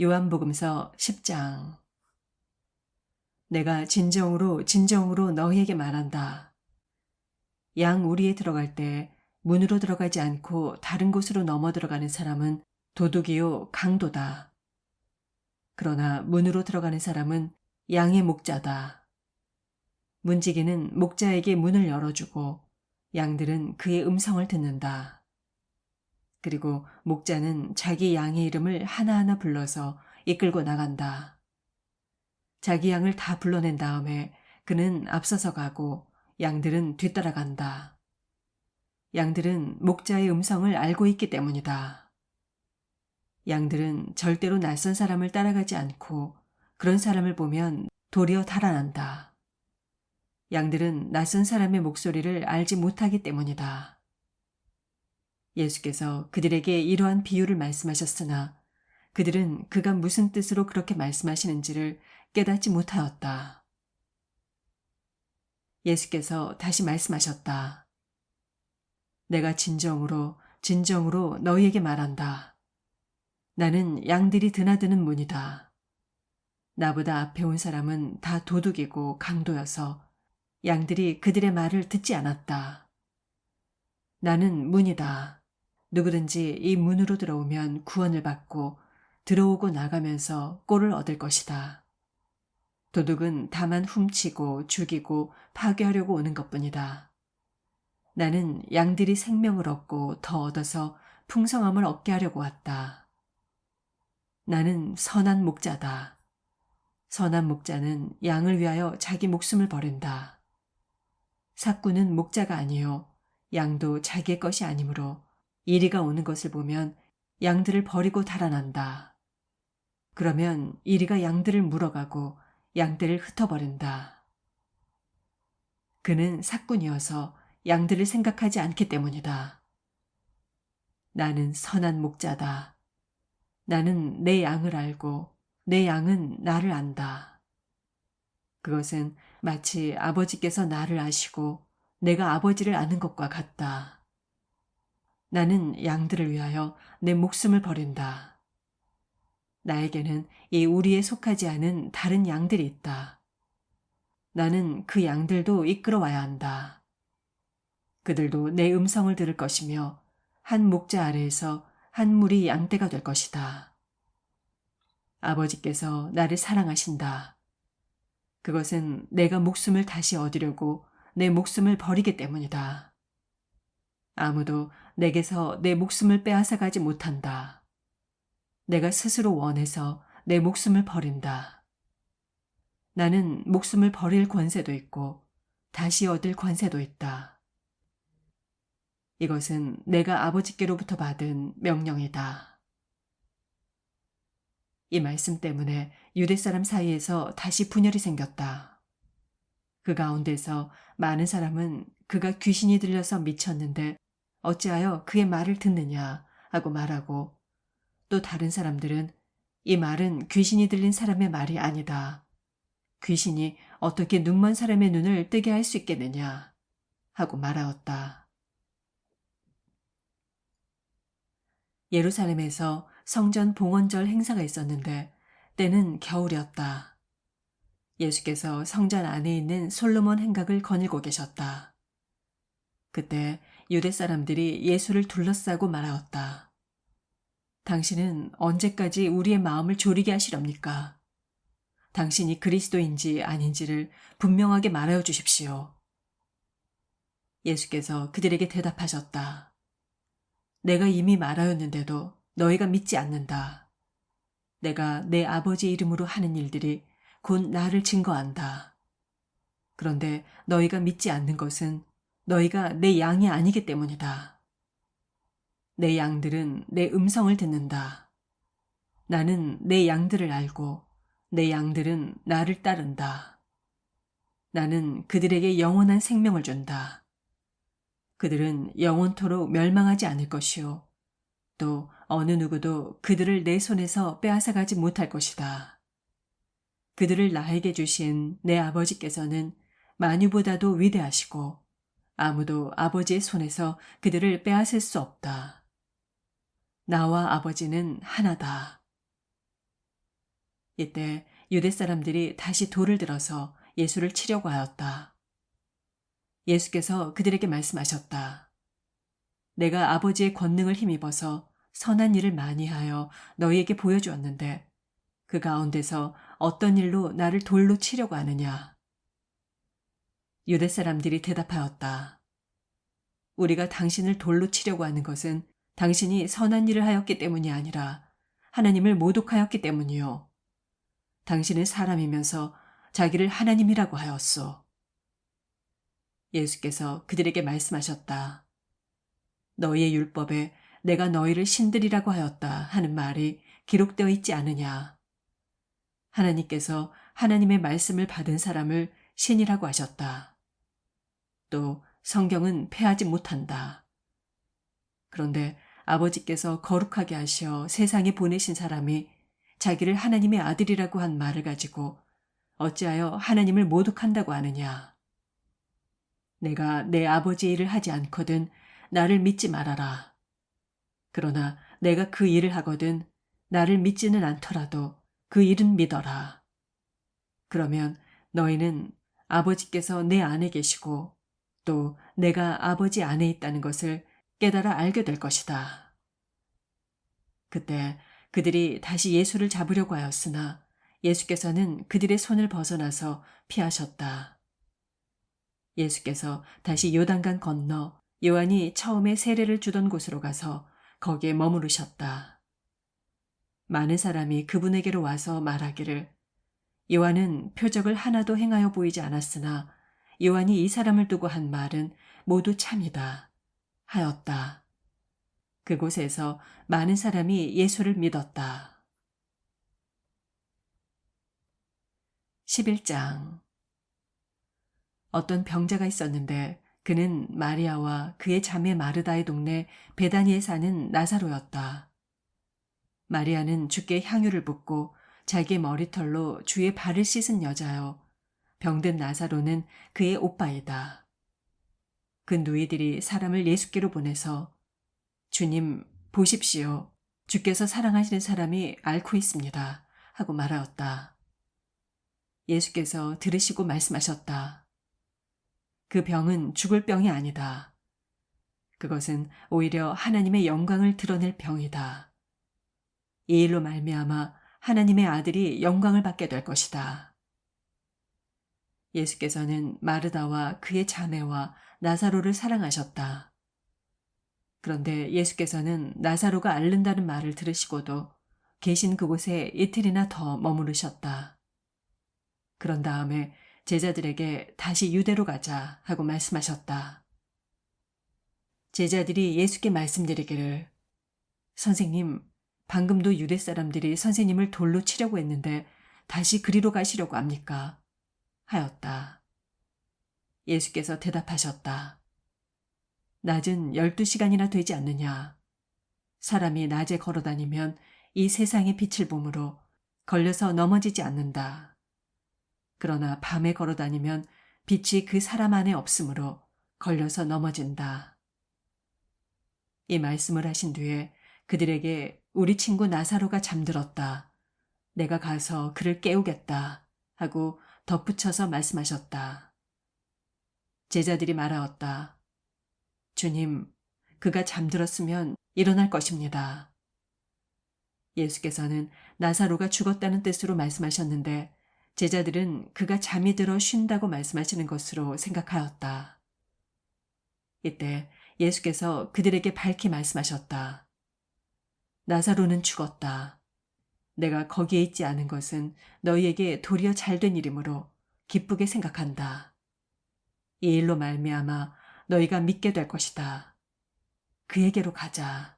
요한복음서 10장. 내가 진정으로 진정으로 너희에게 말한다. 양 우리에 들어갈 때 문으로 들어가지 않고 다른 곳으로 넘어 들어가는 사람은 도둑이요 강도다. 그러나 문으로 들어가는 사람은 양의 목자다. 문지기는 목자에게 문을 열어주고 양들은 그의 음성을 듣는다. 그리고 목자는 자기 양의 이름을 하나하나 불러서 이끌고 나간다. 자기 양을 다 불러낸 다음에 그는 앞서서 가고 양들은 뒤따라간다. 양들은 목자의 음성을 알고 있기 때문이다. 양들은 절대로 낯선 사람을 따라가지 않고 그런 사람을 보면 도리어 달아난다. 양들은 낯선 사람의 목소리를 알지 못하기 때문이다. 예수께서 그들에게 이러한 비유를 말씀하셨으나 그들은 그가 무슨 뜻으로 그렇게 말씀하시는지를 깨닫지 못하였다. 예수께서 다시 말씀하셨다. 내가 진정으로 진정으로 너희에게 말한다. 나는 양들이 드나드는 문이다. 나보다 앞에 온 사람은 다 도둑이고 강도여서 양들이 그들의 말을 듣지 않았다. 나는 문이다. 누구든지 이 문으로 들어오면 구원을 받고 들어오고 나가면서 꼴을 얻을 것이다. 도둑은 다만 훔치고 죽이고 파괴하려고 오는 것뿐이다. 나는 양들이 생명을 얻고 더 얻어서 풍성함을 얻게 하려고 왔다. 나는 선한 목자다. 선한 목자는 양을 위하여 자기 목숨을 버린다. 삭구는 목자가 아니요 양도 자기의 것이 아니므로 이리가 오는 것을 보면 양들을 버리고 달아난다. 그러면 이리가 양들을 물어가고 양들을 흩어버린다. 그는 삭군이어서 양들을 생각하지 않기 때문이다. 나는 선한 목자다. 나는 내 양을 알고 내 양은 나를 안다. 그것은 마치 아버지께서 나를 아시고 내가 아버지를 아는 것과 같다. 나는 양들을 위하여 내 목숨을 버린다. 나에게는 이 우리에 속하지 않은 다른 양들이 있다. 나는 그 양들도 이끌어와야 한다. 그들도 내 음성을 들을 것이며 한 목자 아래에서 한 무리 양떼가 될 것이다. 아버지께서 나를 사랑하신다. 그것은 내가 목숨을 다시 얻으려고 내 목숨을 버리기 때문이다. 아무도 내게서 내 목숨을 빼앗아 가지 못한다. 내가 스스로 원해서 내 목숨을 버린다. 나는 목숨을 버릴 권세도 있고 다시 얻을 권세도 있다. 이것은 내가 아버지께로부터 받은 명령이다. 이 말씀 때문에 유대 사람 사이에서 다시 분열이 생겼다. 그 가운데서 많은 사람은 그가 귀신이 들려서 미쳤는데 어찌하여 그의 말을 듣느냐 하고 말하고, 또 다른 사람들은 이 말은 귀신이 들린 사람의 말이 아니다. 귀신이 어떻게 눈먼 사람의 눈을 뜨게 할 수 있겠느냐 하고 말하였다. 예루살렘에서 성전 봉헌절 행사가 있었는데 때는 겨울이었다. 예수께서 성전 안에 있는 솔로몬 행각을 거닐고 계셨다. 그때 유대 사람들이 예수를 둘러싸고 말하였다. 당신은 언제까지 우리의 마음을 졸이게 하시렵니까? 당신이 그리스도인지 아닌지를 분명하게 말하여 주십시오. 예수께서 그들에게 대답하셨다. 내가 이미 말하였는데도 너희가 믿지 않는다. 내가 내 아버지 이름으로 하는 일들이 곧 나를 증거한다. 그런데 너희가 믿지 않는 것은 너희가 내 양이 아니기 때문이다. 내 양들은 내 음성을 듣는다. 나는 내 양들을 알고 내 양들은 나를 따른다. 나는 그들에게 영원한 생명을 준다. 그들은 영원토록 멸망하지 않을 것이요. 또 어느 누구도 그들을 내 손에서 빼앗아가지 못할 것이다. 그들을 나에게 주신 내 아버지께서는 만유보다도 위대하시고 아무도 아버지의 손에서 그들을 빼앗을 수 없다. 나와 아버지는 하나다. 이때 유대 사람들이 다시 돌을 들어서 예수를 치려고 하였다. 예수께서 그들에게 말씀하셨다. 내가 아버지의 권능을 힘입어서 선한 일을 많이 하여 너희에게 보여주었는데 그 가운데서 어떤 일로 나를 돌로 치려고 하느냐? 유대 사람들이 대답하였다. 우리가 당신을 돌로 치려고 하는 것은 당신이 선한 일을 하였기 때문이 아니라 하나님을 모독하였기 때문이요. 당신은 사람이면서 자기를 하나님이라고 하였소. 예수께서 그들에게 말씀하셨다. 너희의 율법에 내가 너희를 신들이라고 하였다 하는 말이 기록되어 있지 않으냐. 하나님께서 하나님의 말씀을 받은 사람을 신이라고 하셨다. 또 성경은 폐하지 못한다. 그런데 아버지께서 거룩하게 하시어 세상에 보내신 사람이 자기를 하나님의 아들이라고 한 말을 가지고 어찌하여 하나님을 모독한다고 하느냐. 내가 내 아버지의 일을 하지 않거든 나를 믿지 말아라. 그러나 내가 그 일을 하거든 나를 믿지는 않더라도 그 일은 믿어라. 그러면 너희는 아버지께서 내 안에 계시고 또 내가 아버지 안에 있다는 것을 깨달아 알게 될 것이다. 그때 그들이 다시 예수를 잡으려고 하였으나 예수께서는 그들의 손을 벗어나서 피하셨다. 예수께서 다시 요단강 건너 요한이 처음에 세례를 주던 곳으로 가서 거기에 머무르셨다. 많은 사람이 그분에게로 와서 말하기를 요한은 표적을 하나도 행하여 보이지 않았으나 요한이 이 사람을 두고 한 말은 모두 참이다 하였다. 그곳에서 많은 사람이 예수를 믿었다. 11장 어떤 병자가 있었는데 그는 마리아와 그의 자매 마르다의 동네 베다니에 사는 나사로였다. 마리아는 주께 향유를 붓고 자기의 머리털로 주의 발을 씻은 여자요. 병든 나사로는 그의 오빠이다. 그 누이들이 사람을 예수께로 보내서 주님 보십시오. 주께서 사랑하시는 사람이 앓고 있습니다. 하고 말하였다. 예수께서 들으시고 말씀하셨다. 그 병은 죽을 병이 아니다. 그것은 오히려 하나님의 영광을 드러낼 병이다. 이 일로 말미암아 하나님의 아들이 영광을 받게 될 것이다. 예수께서는 마르다와 그의 자매와 나사로를 사랑하셨다. 그런데 예수께서는 나사로가 앓는다는 말을 들으시고도 계신 그곳에 이틀이나 더 머무르셨다. 그런 다음에 제자들에게 다시 유대로 가자 하고 말씀하셨다. 제자들이 예수께 말씀드리기를 선생님, 방금도 유대 사람들이 선생님을 돌로 치려고 했는데 다시 그리로 가시려고 합니까? 하였다. 예수께서 대답하셨다. 낮은 12시간이나 되지 않느냐. 사람이 낮에 걸어다니면 이 세상의 빛을 보므로 걸려서 넘어지지 않는다. 그러나 밤에 걸어다니면 빛이 그 사람 안에 없으므로 걸려서 넘어진다. 이 말씀을 하신 뒤에 그들에게 우리 친구 나사로가 잠들었다. 내가 가서 그를 깨우겠다 하고 덧붙여서 말씀하셨다. 제자들이 말하였다. 주님, 그가 잠들었으면 일어날 것입니다. 예수께서는 나사로가 죽었다는 뜻으로 말씀하셨는데 제자들은 그가 잠이 들어 쉰다고 말씀하시는 것으로 생각하였다. 이때 예수께서 그들에게 밝히 말씀하셨다. 나사로는 죽었다. 내가 거기에 있지 않은 것은 너희에게 도리어 잘된 일이므로 기쁘게 생각한다. 이 일로 말미암아 너희가 믿게 될 것이다. 그에게로 가자.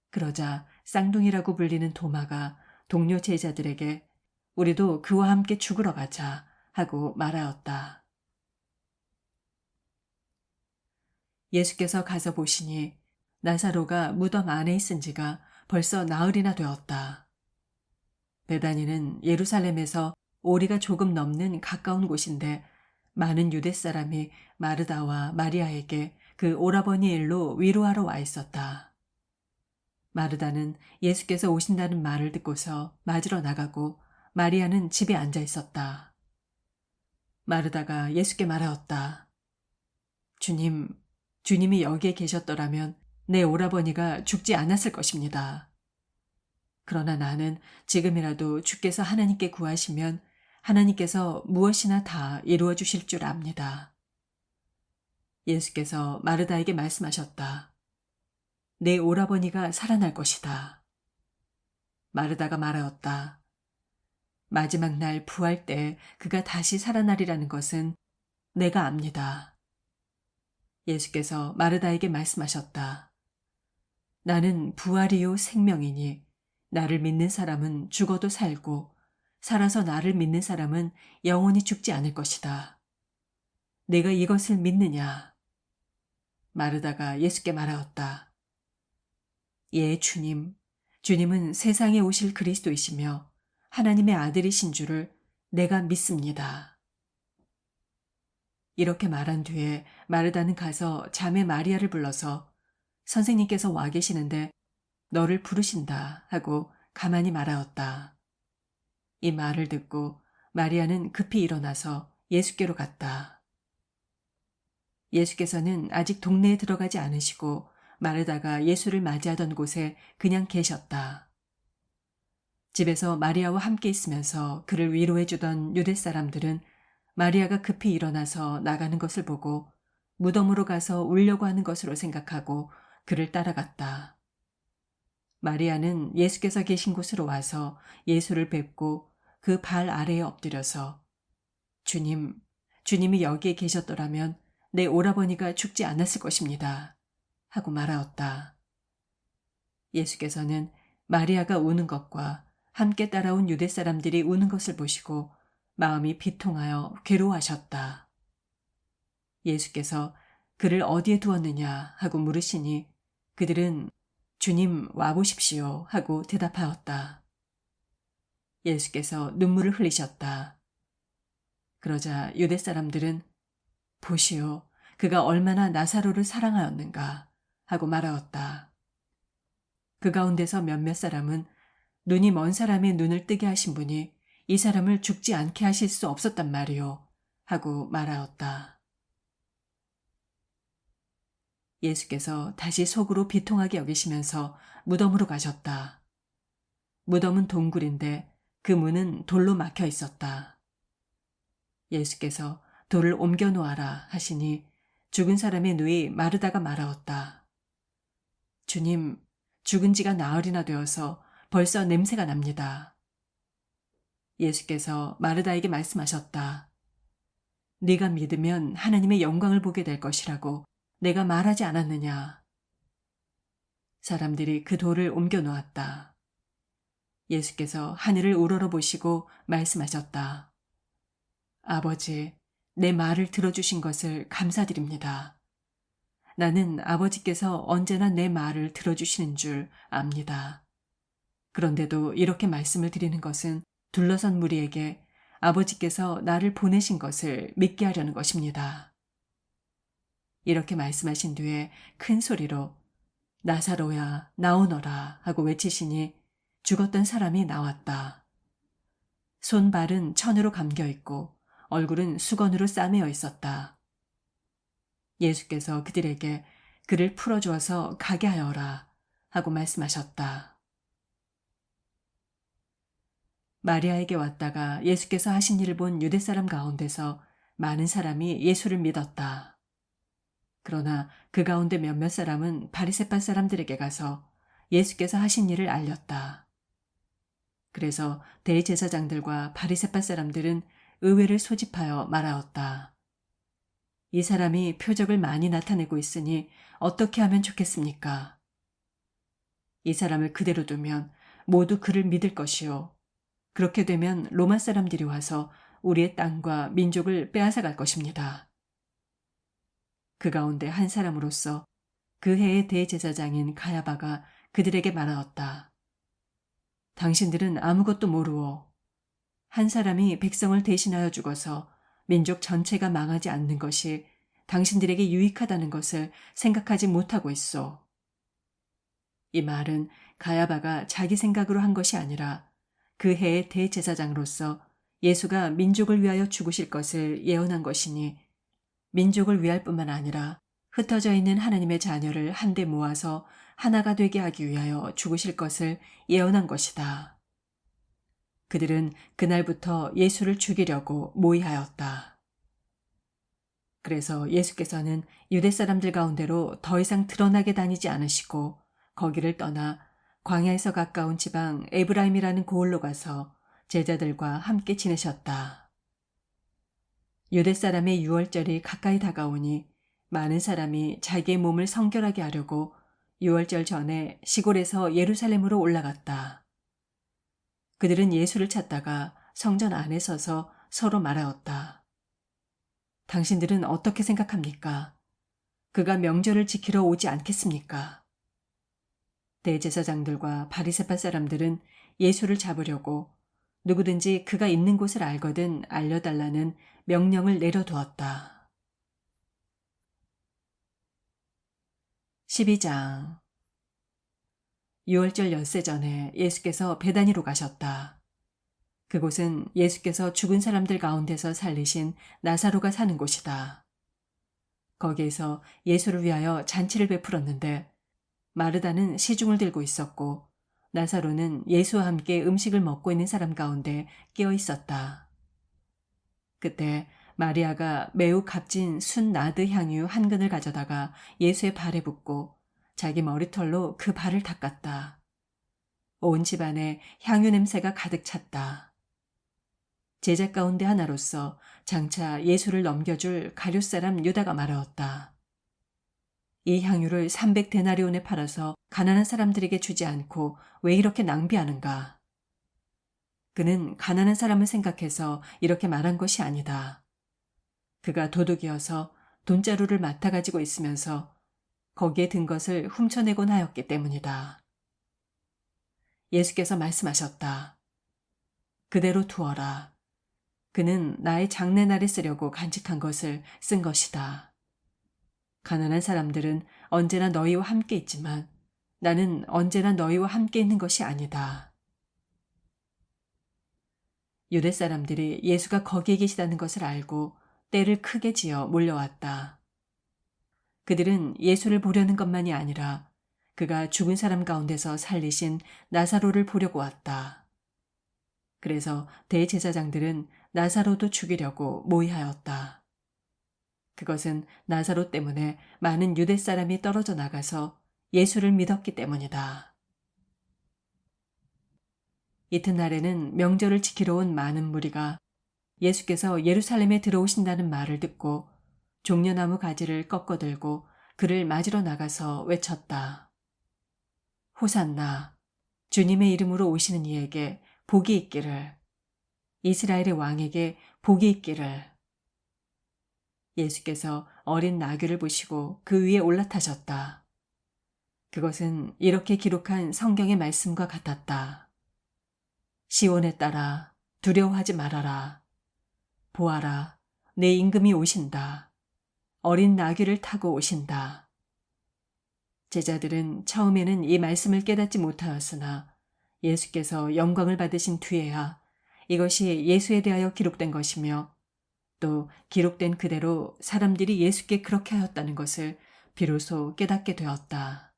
그러자 쌍둥이라고 불리는 도마가 동료 제자들에게 우리도 그와 함께 죽으러 가자 하고 말하였다. 예수께서 가서 보시니 나사로가 무덤 안에 있은 지가 벌써 나흘이나 되었다. 베다니는 예루살렘에서 오리가 조금 넘는 가까운 곳인데 많은 유대 사람이 마르다와 마리아에게 그 오라버니 일로 위로하러 와 있었다. 마르다는 예수께서 오신다는 말을 듣고서 맞으러 나가고 마리아는 집에 앉아 있었다. 마르다가 예수께 말하였다. 주님, 주님이 여기에 계셨더라면 내 오라버니가 죽지 않았을 것입니다. 그러나 나는 지금이라도 주께서 하나님께 구하시면 하나님께서 무엇이나 다 이루어 주실 줄 압니다. 예수께서 마르다에게 말씀하셨다. 내 오라버니가 살아날 것이다. 마르다가 말하였다. 마지막 날 부활 때 그가 다시 살아나리라는 것은 내가 압니다. 예수께서 마르다에게 말씀하셨다. 나는 부활이요 생명이니 나를 믿는 사람은 죽어도 살고 살아서 나를 믿는 사람은 영원히 죽지 않을 것이다. 내가 이것을 믿느냐? 마르다가 예수께 말하였다. 예, 주님. 주님은 세상에 오실 그리스도이시며 하나님의 아들이신 줄을 내가 믿습니다. 이렇게 말한 뒤에 마르다는 가서 자매 마리아를 불러서 선생님께서 와 계시는데 너를 부르신다 하고 가만히 말하였다. 이 말을 듣고 마리아는 급히 일어나서 예수께로 갔다. 예수께서는 아직 동네에 들어가지 않으시고 마르다가 예수를 맞이하던 곳에 그냥 계셨다. 집에서 마리아와 함께 있으면서 그를 위로해 주던 유대 사람들은 마리아가 급히 일어나서 나가는 것을 보고 무덤으로 가서 울려고 하는 것으로 생각하고 그를 따라갔다. 마리아는 예수께서 계신 곳으로 와서 예수를 뵙고 그 발 아래에 엎드려서 주님, 주님이 여기에 계셨더라면 내 오라버니가 죽지 않았을 것입니다. 하고 말하였다. 예수께서는 마리아가 우는 것과 함께 따라온 유대 사람들이 우는 것을 보시고 마음이 비통하여 괴로워하셨다. 예수께서 그를 어디에 두었느냐 하고 물으시니 그들은 주님 와보십시오 하고 대답하였다. 예수께서 눈물을 흘리셨다. 그러자 유대 사람들은 보시오, 그가 얼마나 나사로를 사랑하였는가 하고 말하였다. 그 가운데서 몇몇 사람은 눈이 먼 사람의 눈을 뜨게 하신 분이 이 사람을 죽지 않게 하실 수 없었단 말이오 하고 말하였다. 예수께서 다시 속으로 비통하게 여기시면서 무덤으로 가셨다. 무덤은 동굴인데 그 문은 돌로 막혀 있었다. 예수께서 돌을 옮겨 놓아라 하시니 죽은 사람의 누이 마르다가 말하였다. 주님, 죽은 지가 나흘이나 되어서 벌써 냄새가 납니다. 예수께서 마르다에게 말씀하셨다. 네가 믿으면 하나님의 영광을 보게 될 것이라고 내가 말하지 않았느냐. 사람들이 그 돌을 옮겨 놓았다. 예수께서 하늘을 우러러보시고 말씀하셨다. 아버지, 내 말을 들어주신 것을 감사드립니다. 나는 아버지께서 언제나 내 말을 들어주시는 줄 압니다. 그런데도 이렇게 말씀을 드리는 것은 둘러선 무리에게 아버지께서 나를 보내신 것을 믿게 하려는 것입니다. 이렇게 말씀하신 뒤에 큰 소리로 나사로야 나오너라 하고 외치시니 죽었던 사람이 나왔다. 손발은 천으로 감겨 있고 얼굴은 수건으로 싸매어 있었다. 예수께서 그들에게 그를 풀어주어서 가게 하여라 하고 말씀하셨다. 마리아에게 왔다가 예수께서 하신 일을 본 유대 사람 가운데서 많은 사람이 예수를 믿었다. 그러나 그 가운데 몇몇 사람은 바리새파 사람들에게 가서 예수께서 하신 일을 알렸다. 그래서 대제사장들과 바리새파 사람들은 의회를 소집하여 말하였다. 이 사람이 표적을 많이 나타내고 있으니 어떻게 하면 좋겠습니까? 이 사람을 그대로 두면 모두 그를 믿을 것이요. 그렇게 되면 로마 사람들이 와서 우리의 땅과 민족을 빼앗아갈 것입니다. 그 가운데 한 사람으로서 그 해의 대제사장인 가야바가 그들에게 말하였다. 당신들은 아무것도 모르오. 한 사람이 백성을 대신하여 죽어서 민족 전체가 망하지 않는 것이 당신들에게 유익하다는 것을 생각하지 못하고 있소. 이 말은 가야바가 자기 생각으로 한 것이 아니라 그 해의 대제사장으로서 예수가 민족을 위하여 죽으실 것을 예언한 것이니 민족을 위할 뿐만 아니라 흩어져 있는 하나님의 자녀를 한데 모아서 하나가 되게 하기 위하여 죽으실 것을 예언한 것이다. 그들은 그날부터 예수를 죽이려고 모의하였다. 그래서 예수께서는 유대 사람들 가운데로 더 이상 드러나게 다니지 않으시고 거기를 떠나 광야에서 가까운 지방 에브라임이라는 고을로 가서 제자들과 함께 지내셨다. 유대 사람의 유월절이 가까이 다가오니 많은 사람이 자기의 몸을 성결하게 하려고 유월절 전에 시골에서 예루살렘으로 올라갔다. 그들은 예수를 찾다가 성전 안에 서서 서로 말하였다. 당신들은 어떻게 생각합니까? 그가 명절을 지키러 오지 않겠습니까? 대제사장들과 바리새파 사람들은 예수를 잡으려고 누구든지 그가 있는 곳을 알거든 알려달라는 명령을 내려두었다. 12장 유월절 엿새 전에 예수께서 베다니로 가셨다. 그곳은 예수께서 죽은 사람들 가운데서 살리신 나사로가 사는 곳이다. 거기에서 예수를 위하여 잔치를 베풀었는데 마르다는 시중을 들고 있었고 나사로는 예수와 함께 음식을 먹고 있는 사람 가운데 끼어 있었다. 그때 마리아가 매우 값진 순나드 향유 한 근을 가져다가 예수의 발에 붓고 자기 머리털로 그 발을 닦았다. 온 집안에 향유 냄새가 가득 찼다. 제자 가운데 하나로서 장차 예수를 넘겨줄 가룟 사람 유다가 말하였다. 이 향유를 300데나리온에 팔아서 가난한 사람들에게 주지 않고 왜 이렇게 낭비하는가? 그는 가난한 사람을 생각해서 이렇게 말한 것이 아니다. 그가 도둑이어서 돈자루를 맡아 가지고 있으면서 거기에 든 것을 훔쳐내곤 하였기 때문이다. 예수께서 말씀하셨다. 그대로 두어라. 그는 나의 장례날에 쓰려고 간직한 것을 쓴 것이다. 가난한 사람들은 언제나 너희와 함께 있지만 나는 언제나 너희와 함께 있는 것이 아니다. 유대 사람들이 예수가 거기에 계시다는 것을 알고 떼를 크게 지어 몰려왔다. 그들은 예수를 보려는 것만이 아니라 그가 죽은 사람 가운데서 살리신 나사로를 보려고 왔다. 그래서 대제사장들은 나사로도 죽이려고 모의하였다. 그것은 나사로 때문에 많은 유대 사람이 떨어져 나가서 예수를 믿었기 때문이다. 이튿날에는 명절을 지키러 온 많은 무리가 예수께서 예루살렘에 들어오신다는 말을 듣고 종려나무 가지를 꺾어들고 그를 맞으러 나가서 외쳤다. 호산나, 주님의 이름으로 오시는 이에게 복이 있기를, 이스라엘의 왕에게 복이 있기를. 예수께서 어린 나귀를 보시고 그 위에 올라타셨다. 그것은 이렇게 기록한 성경의 말씀과 같았다. 시온에 따라 두려워하지 말아라. 보아라, 내 임금이 오신다. 어린 나귀를 타고 오신다. 제자들은 처음에는 이 말씀을 깨닫지 못하였으나 예수께서 영광을 받으신 뒤에야 이것이 예수에 대하여 기록된 것이며 또 기록된 그대로 사람들이 예수께 그렇게 하였다는 것을 비로소 깨닫게 되었다.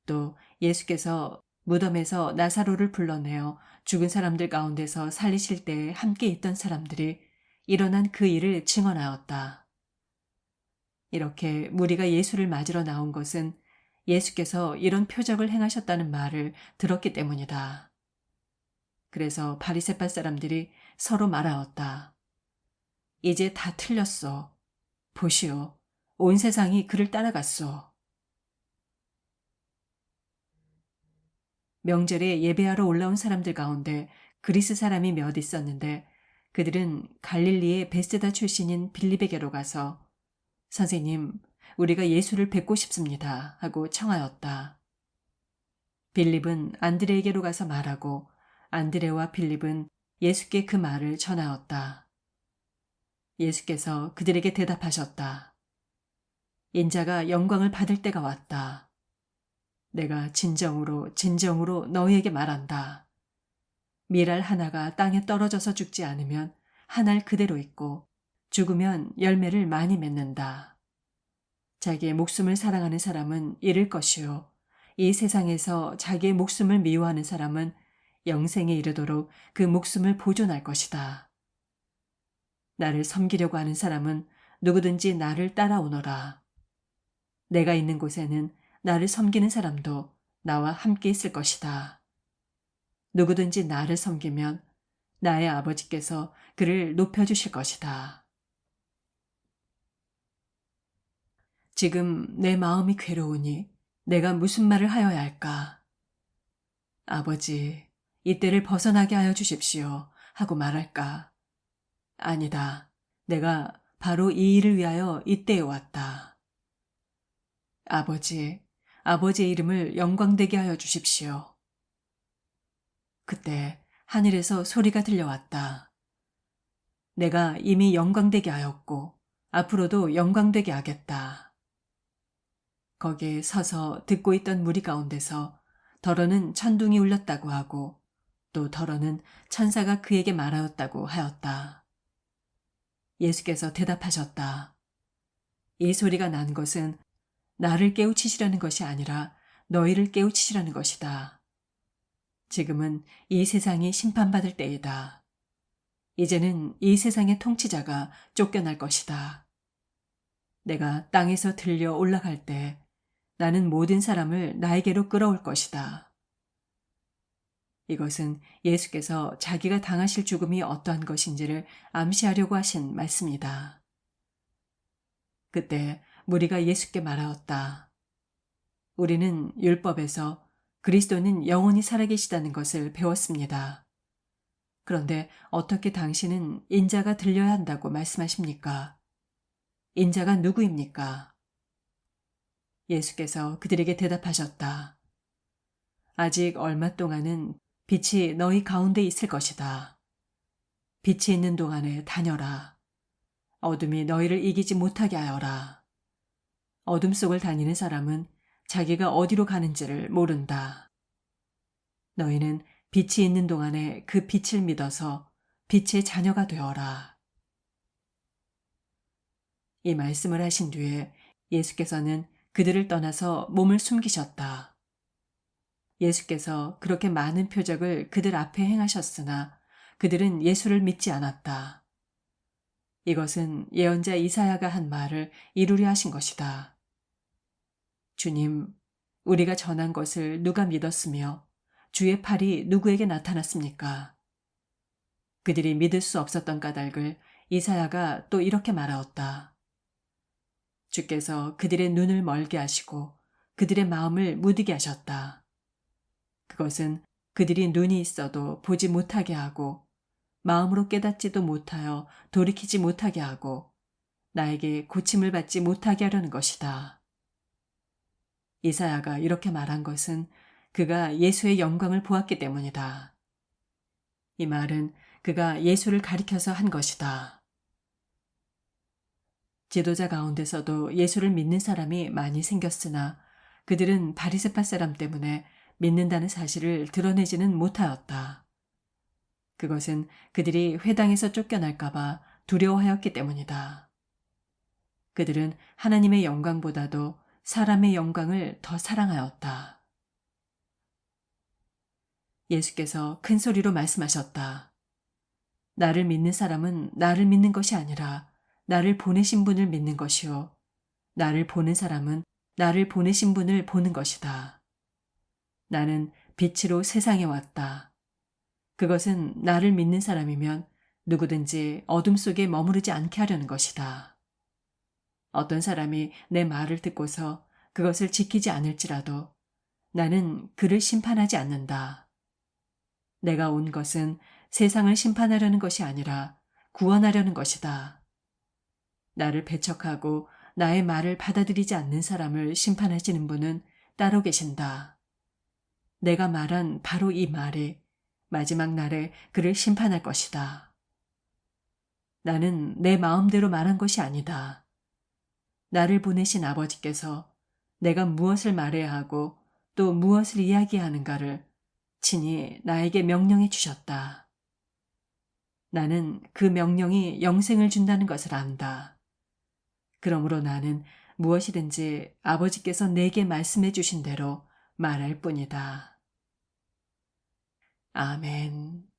또 예수께서 무덤에서 나사로를 불러내어 죽은 사람들 가운데서 살리실 때에 함께 있던 사람들이 일어난 그 일을 증언하였다. 이렇게 무리가 예수를 맞으러 나온 것은 예수께서 이런 표적을 행하셨다는 말을 들었기 때문이다. 그래서 바리새파 사람들이 서로 말하였다. 이제 다 틀렸소. 보시오. 온 세상이 그를 따라갔소. 명절에 예배하러 올라온 사람들 가운데 그리스 사람이 몇 있었는데 그들은 갈릴리의 베세다 출신인 빌립에게로 가서 선생님, 우리가 예수를 뵙고 싶습니다 하고 청하였다. 빌립은 안드레에게로 가서 말하고 안드레와 빌립은 예수께 그 말을 전하였다. 예수께서 그들에게 대답하셨다. 인자가 영광을 받을 때가 왔다. 내가 진정으로 너희에게 말한다. 밀알 하나가 땅에 떨어져서 죽지 않으면 한 알 그대로 있고 죽으면 열매를 많이 맺는다. 자기의 목숨을 사랑하는 사람은 잃을 것이요. 이 세상에서 자기의 목숨을 미워하는 사람은 영생에 이르도록 그 목숨을 보존할 것이다. 나를 섬기려고 하는 사람은 누구든지 나를 따라오너라. 내가 있는 곳에는 나를 섬기는 사람도 나와 함께 있을 것이다. 누구든지 나를 섬기면 나의 아버지께서 그를 높여주실 것이다. 지금 내 마음이 괴로우니 내가 무슨 말을 하여야 할까? 아버지, 이때를 벗어나게 하여 주십시오 하고 말할까? 아니다. 내가 바로 이 일을 위하여 이때에 왔다. 아버지, 아버지의 이름을 영광되게 하여 주십시오. 그때 하늘에서 소리가 들려왔다. 내가 이미 영광되게 하였고 앞으로도 영광되게 하겠다. 거기에 서서 듣고 있던 무리 가운데서 더러는 천둥이 울렸다고 하고 또 더러는 천사가 그에게 말하였다고 하였다. 예수께서 대답하셨다. 이 소리가 난 것은 나를 깨우치시려는 것이 아니라 너희를 깨우치시려는 것이다. 지금은 이 세상이 심판받을 때이다. 이제는 이 세상의 통치자가 쫓겨날 것이다. 내가 땅에서 들려 올라갈 때 나는 모든 사람을 나에게로 끌어올 것이다. 이것은 예수께서 자기가 당하실 죽음이 어떠한 것인지를 암시하려고 하신 말씀이다. 그때 무리가 예수께 말하였다. 우리는 율법에서 그리스도는 영원히 살아계시다는 것을 배웠습니다. 그런데 어떻게 당신은 인자가 들려야 한다고 말씀하십니까? 인자가 누구입니까? 예수께서 그들에게 대답하셨다. 아직 얼마 동안은 빛이 너희 가운데 있을 것이다. 빛이 있는 동안에 다녀라. 어둠이 너희를 이기지 못하게 하여라. 어둠 속을 다니는 사람은 자기가 어디로 가는지를 모른다. 너희는 빛이 있는 동안에 그 빛을 믿어서 빛의 자녀가 되어라. 이 말씀을 하신 뒤에 예수께서는 그들을 떠나서 몸을 숨기셨다. 예수께서 그렇게 많은 표적을 그들 앞에 행하셨으나 그들은 예수를 믿지 않았다. 이것은 예언자 이사야가 한 말을 이루려 하신 것이다. 주님, 우리가 전한 것을 누가 믿었으며 주의 팔이 누구에게 나타났습니까? 그들이 믿을 수 없었던 까닭을 이사야가 또 이렇게 말하였다. 주께서 그들의 눈을 멀게 하시고 그들의 마음을 무디게 하셨다. 그것은 그들이 눈이 있어도 보지 못하게 하고 마음으로 깨닫지도 못하여 돌이키지 못하게 하고 나에게 고침을 받지 못하게 하려는 것이다. 이사야가 이렇게 말한 것은 그가 예수의 영광을 보았기 때문이다. 이 말은 그가 예수를 가리켜서 한 것이다. 지도자 가운데서도 예수를 믿는 사람이 많이 생겼으나 그들은 바리새파 사람 때문에 믿는다는 사실을 드러내지는 못하였다. 그것은 그들이 회당에서 쫓겨날까봐 두려워하였기 때문이다. 그들은 하나님의 영광보다도 사람의 영광을 더 사랑하였다. 예수께서 큰 소리로 말씀하셨다. 나를 믿는 사람은 나를 믿는 것이 아니라 나를 보내신 분을 믿는 것이요. 나를 보는 사람은 나를 보내신 분을 보는 것이다. 나는 빛으로 세상에 왔다. 그것은 나를 믿는 사람이면 누구든지 어둠 속에 머무르지 않게 하려는 것이다. 어떤 사람이 내 말을 듣고서 그것을 지키지 않을지라도 나는 그를 심판하지 않는다. 내가 온 것은 세상을 심판하려는 것이 아니라 구원하려는 것이다. 나를 배척하고 나의 말을 받아들이지 않는 사람을 심판하시는 분은 따로 계신다. 내가 말한 바로 이 말이 마지막 날에 그를 심판할 것이다. 나는 내 마음대로 말한 것이 아니다. 나를 보내신 아버지께서 내가 무엇을 말해야 하고 또 무엇을 이야기하는가를 친히 나에게 명령해 주셨다. 나는 그 명령이 영생을 준다는 것을 안다. 그러므로 나는 무엇이든지 아버지께서 내게 말씀해 주신 대로 말할 뿐이다. 아멘.